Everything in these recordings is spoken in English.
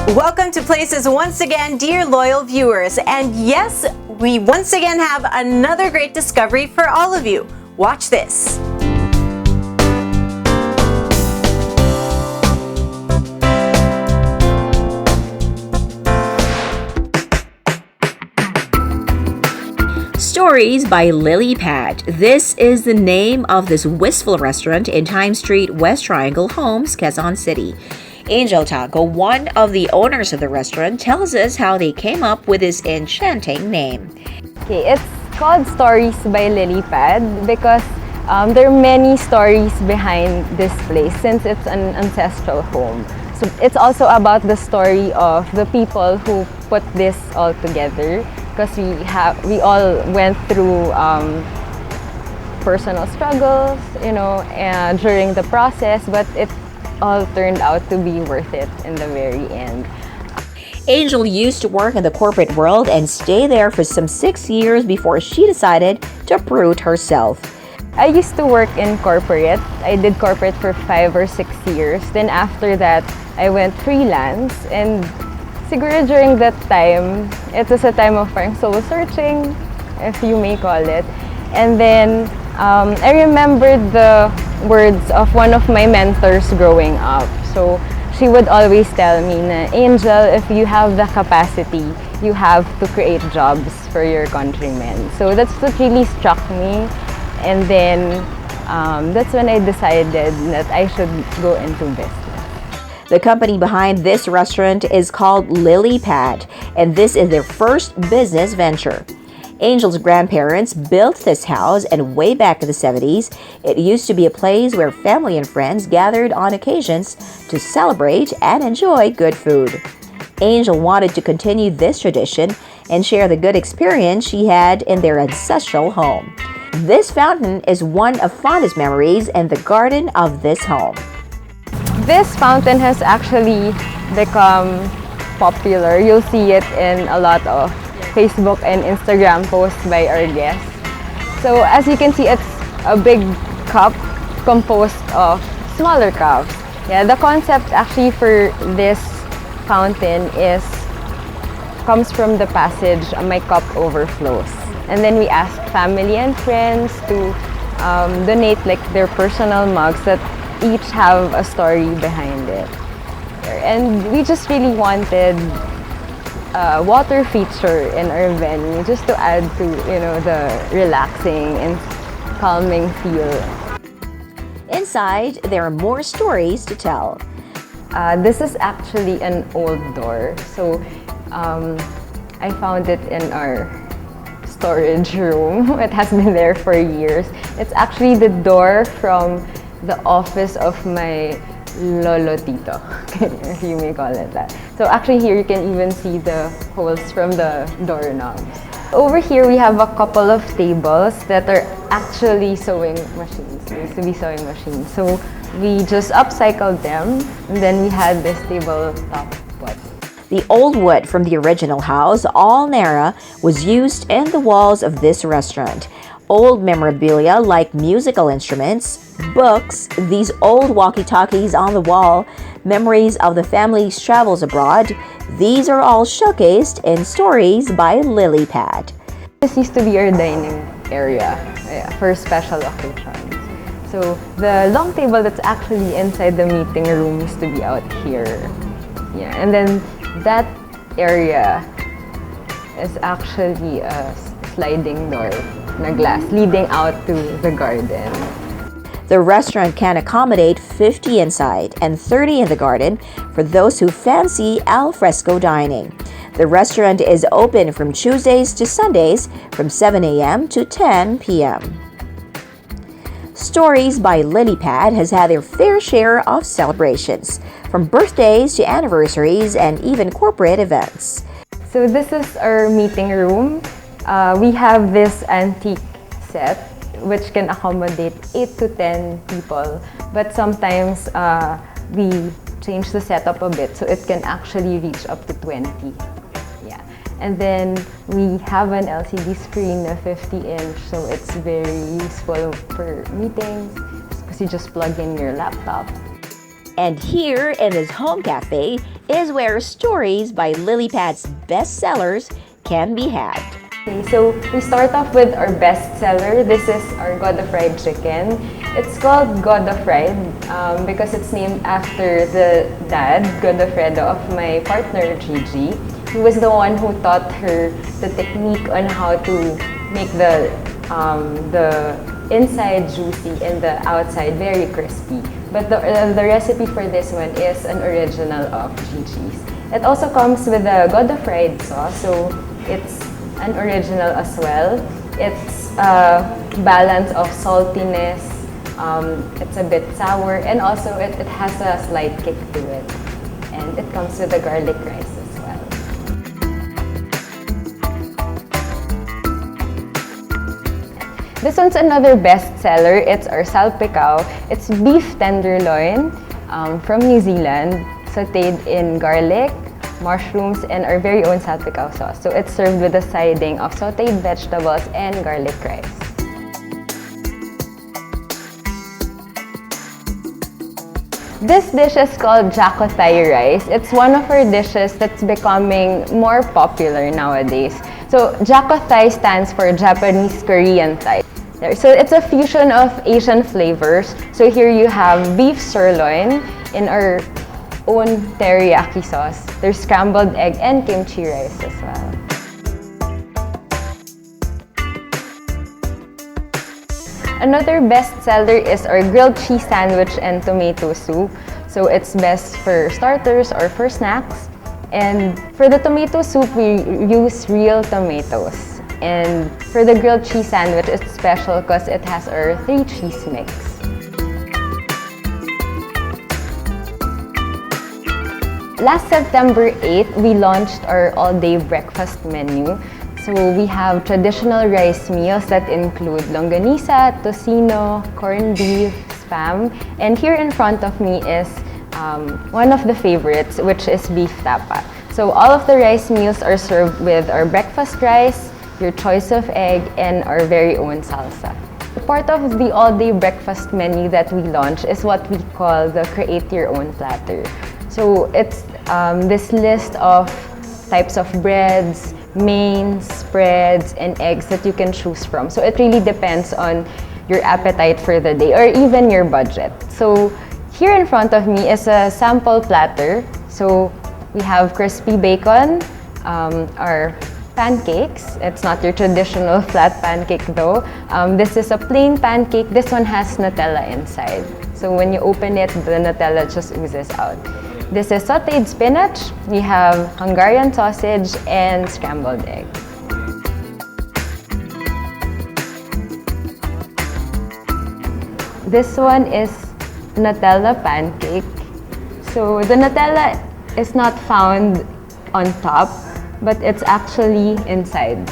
Welcome to Places once again, dear loyal viewers. And yes, we once again have another great discovery for all of you. Watch this. Stories by Lilypad. This is the name of this wistful restaurant in Times Street, West Triangle, Homes, Quezon City. Angel Tangco, one of the owners of the restaurant, tells us how they came up with this enchanting name. Okay, it's called Stories by Lilypad because there are many stories behind this place since it's an ancestral home. So it's also about the story of the people who put this all together, because we all went through personal struggles, and during the process, but it all turned out to be worth it in the very end. Angel used to work in the corporate world and stay there for some 6 years before she decided to uproot herself. I used to work in corporate. I did corporate for 5 or 6 years. Then after that, I went freelance, and siguro during that time, it was a time of parang soul searching, if you may call it. And then I remembered the words of one of my mentors growing up. So she would always tell me, Angel, if you have the capacity, you have to create jobs for your countrymen. So that's what really struck me. And then that's when I decided that I should go into business. The company behind this restaurant is called Lilypad, and this is their first business venture. Angel's grandparents built this house, and way back in the 70s, it used to be a place where family and friends gathered on occasions to celebrate and enjoy good food. Angel wanted to continue this tradition and share the good experience she had in their ancestral home. This fountain is one of fondest memories in the garden of this home. This fountain has actually become popular. You'll see it in a lot of Facebook and Instagram posts by our guests. So as you can see, it's a big cup composed of smaller cups. Yeah, the concept actually for this fountain comes from the passage, "My cup overflows." And then we ask family and friends to donate like their personal mugs that each have a story behind it. And we just really wanted a water feature in our venue just to add to, the relaxing and calming feel. Inside, there are more stories to tell. This is actually an old door. So I found it in our storage room. It has been there for years. It's actually the door from the office of my lolo tito, if you may call it that. So actually here you can even see the holes from the doorknobs. Over here we have a couple of tables that are actually sewing machines. They used to be sewing machines. So we just upcycled them, and then we had this tabletop pot. The old wood from the original house, all narra, was used in the walls of this restaurant. Old memorabilia like musical instruments, books, these old walkie-talkies on the wall, memories of the family's travels abroad, these are all showcased in Stories by Lilypad. This used to be our dining area for special occasions. So the long table that's actually inside the meeting room used to be out here. Yeah, and then that area is actually a sliding door na glass leading out to the garden. The restaurant can accommodate 50 inside and 30 in the garden for those who fancy al fresco dining. The restaurant is open from Tuesdays to Sundays from 7 a.m. to 10 p.m. Stories by Lilypad has had their fair share of celebrations, from birthdays to anniversaries and even corporate events. So this is our meeting room. We have this antique set which can accommodate 8 to 10 people, but sometimes we change the setup a bit so it can actually reach up to 20. Yeah. And then we have an LCD screen, a 50-inch, so it's very useful for meetings because you just plug in your laptop. And here in this home cafe is where stories by Lilypad's bestsellers can be had. Okay, so we start off with our best seller. This is our Goda Fried Chicken. It's called Goda Fried because it's named after the dad, Godofredo, of my partner Gigi. He was the one who taught her the technique on how to make the inside juicy and the outside very crispy. But the recipe for this one is an original of Gigi's. It also comes with a Goda Fried sauce, so it's an original as well. It's a balance of saltiness, it's a bit sour, and also it has a slight kick to it. And it comes with a garlic rice as well. This one's another bestseller. It's our salpicao. It's beef tenderloin from New Zealand, sauteed in garlic, mushrooms, and our very own salpicao sauce. So it's served with a siding of sauteed vegetables and garlic rice. This dish is called Jaco Thai rice. It's one of our dishes that's becoming more popular nowadays. So Jaco Thai stands for Japanese Korean Thai. So it's a fusion of Asian flavors. So here you have beef sirloin in our own teriyaki sauce. There's scrambled egg and kimchi rice as well. Another bestseller is our grilled cheese sandwich and tomato soup. So it's best for starters or for snacks. And for the tomato soup, we use real tomatoes. And for the grilled cheese sandwich, it's special because it has our 3 cheese mix. Last September 8, we launched our all-day breakfast menu. So we have traditional rice meals that include longanisa, tocino, corned beef, spam. And here in front of me is one of the favorites, which is beef tapa. So all of the rice meals are served with our breakfast rice, your choice of egg, and our very own salsa. Part of the all-day breakfast menu that we launched is what we call the Create Your Own Platter. So it's this list of types of breads, mains, spreads, and eggs that you can choose from. So it really depends on your appetite for the day or even your budget. So here in front of me is a sample platter. So we have crispy bacon, our pancakes. It's not your traditional flat pancake though. This is a plain pancake. This one has Nutella inside. So when you open it, the Nutella just oozes out. This is sauteed spinach. We have Hungarian sausage and scrambled egg. This one is Nutella pancake. So the Nutella is not found on top, but it's actually inside.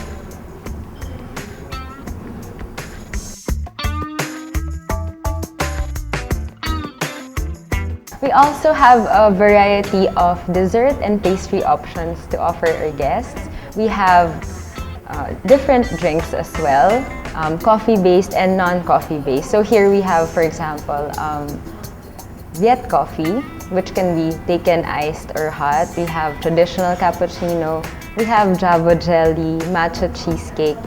We also have a variety of dessert and pastry options to offer our guests. We have different drinks as well, coffee-based and non-coffee-based. So here we have, for example, Viet coffee, which can be taken iced or hot. We have traditional cappuccino. We have Java jelly, matcha cheesecake.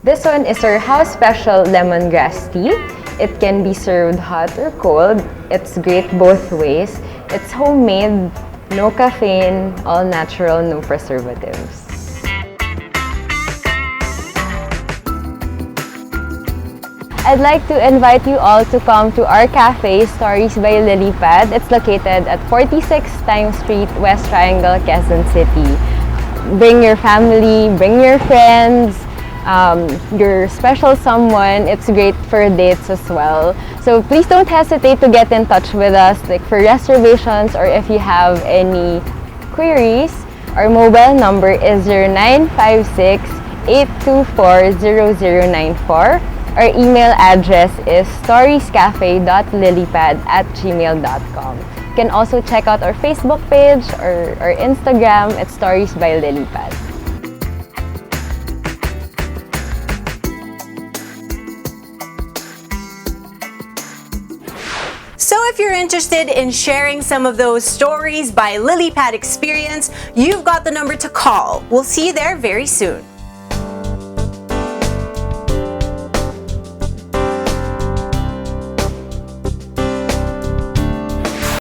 This one is our house special lemongrass tea. It can be served hot or cold. It's great both ways. It's homemade, no caffeine, all natural, no preservatives. I'd like to invite you all to come to our cafe, Stories by Lilypad. It's located at 46 Time Street, West Triangle, Quezon City. Bring your family, bring your friends, your special someone. It's great for dates as well. So please don't hesitate to get in touch with us, like for reservations or if you have any queries. Our mobile number is 0956-824-0094. Our email address is storiescafe.lilypad@gmail.com. You can also check out our Facebook page or our Instagram. It's Stories by Lilypad. if you're interested in sharing some of those stories by Lilypad experience, you've got the number to call. We'll see you there very soon.